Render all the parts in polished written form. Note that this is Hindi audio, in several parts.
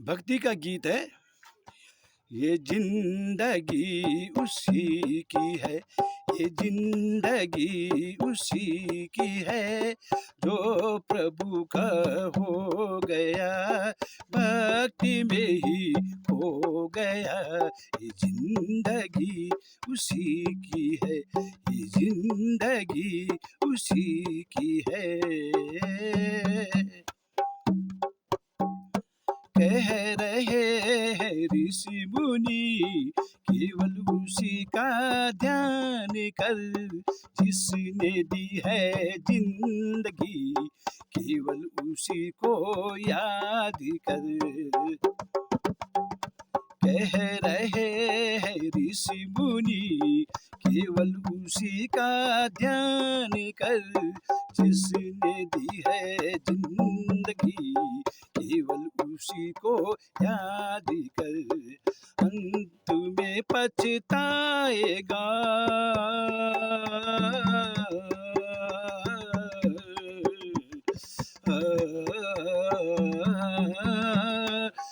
भक्ति का गीत है। ये जिंदगी उसी की है, ये जिंदगी उसी की है, जो प्रभु का हो गया, भक्ति में ही हो गया। ये जिंदगी उसी की है, ये जिंदगी उसी की है। कह रहे हैं ऋषि मुनि, केवल उसी का ध्यान कर, जिसने दी है जिंदगी, केवल उसी को याद कर। कह रहे हैं ऋषि मुनि, केवल उसी का ध्यान कर, जिसने दी है जिंदगी, केवल उसी को याद कर। अंत में पछताएगा,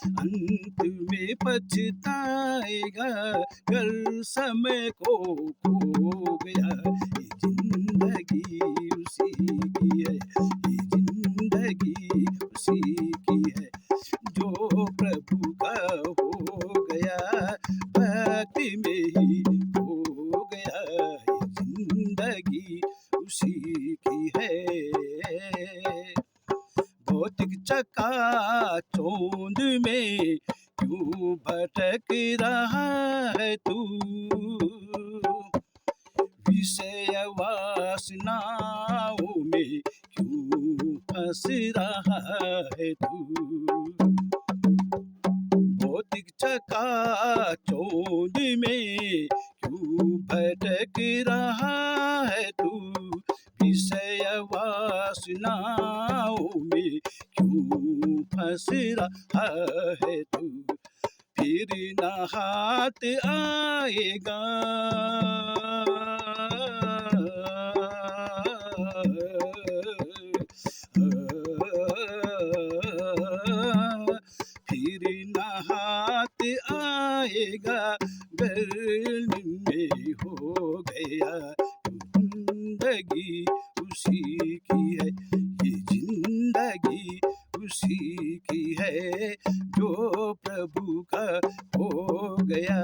अंत में पछताएगा, कर समय को खो गया। ये जिंदगी उसी की है, ये जिंदगी उसी की है, जो प्रभु का हो गया, भक्ति में ही हो गया। ये जिंदगी उसी की है। भौतिक चकाचौंध में क्यों भटक रहा है तू, विषय वासनाओं में क्यों फंस रहा है तू। भौतिक चकाचौंध में क्यों भटक रहा है तू, विषय वासनाओं में क्यों फंस रहा है तू। फिर न हाथ आएगा, फिर न हाथ आएगा, गर्ल में हो गया। जिंदगी उसी की है, ये जिंदगी उसी की है, जो प्रभु का हो गया,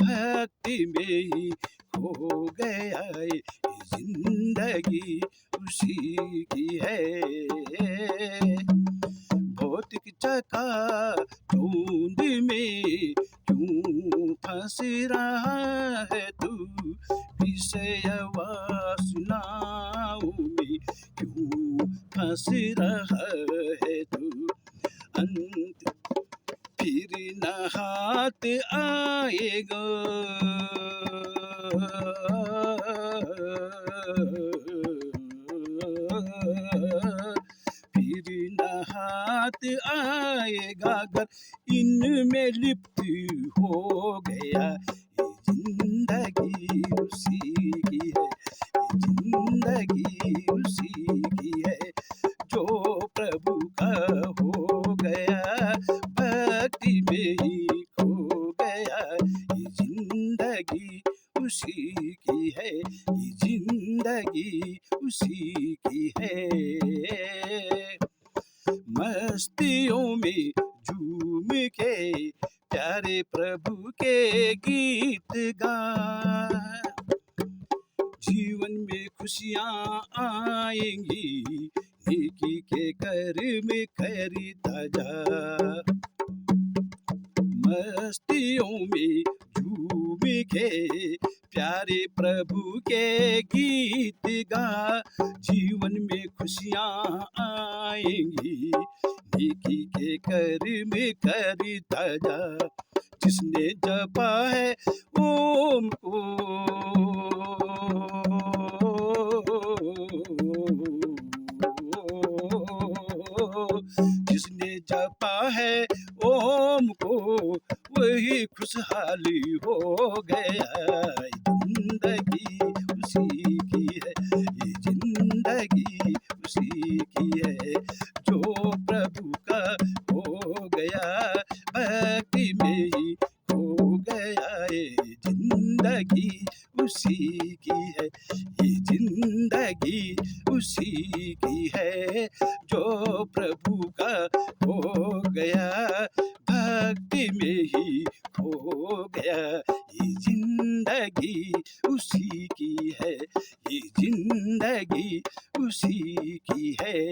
भक्ति में ही हो गया। ये जिंदगी उसी की है। भौतिक चकाचौंध में क्यों फंस रहा है तू, विषय वासनाओं में क्यों फंस रहा है तू। अंत फिर न हाथ आएगा, फिर न हाथ आएगा, अगर इनमें लिप्त हो गया। ये जिंदगी उसी की है, ये जिंदगी उसी की है, जो प्रभु का हो गया, भक्ति में ही खो गया। ये जिंदगी उसी की है, ये जिंदगी उसी की है। मस्तियों में झूम के प्यारे प्रभु के गीत गा, जीवन में खुशियाँ आएंगी, नेकी के कर में खरीदा जा। मस्तियों में झूम के प्यारे प्रभु के गीत गा, जीवन में खुशियाँ आएंगी, नेकी के कर में खरीदा जा। जिसने जपा है ओम को, जिसने जपा है ओम को, वही खुशहाली हो गया। जिंदगी उसी की है, ये जिंदगी उसी की है, जो प्रभु का हो गया, भक्ति में ही खो गया, ये जिंदगी उसी की है, ये जिंदगी उसी की है, जो प्रभु का हो गया, भक्ति में ही खो गया, ये जिंदगी उसी की है, ये जिंदगी उसी की है।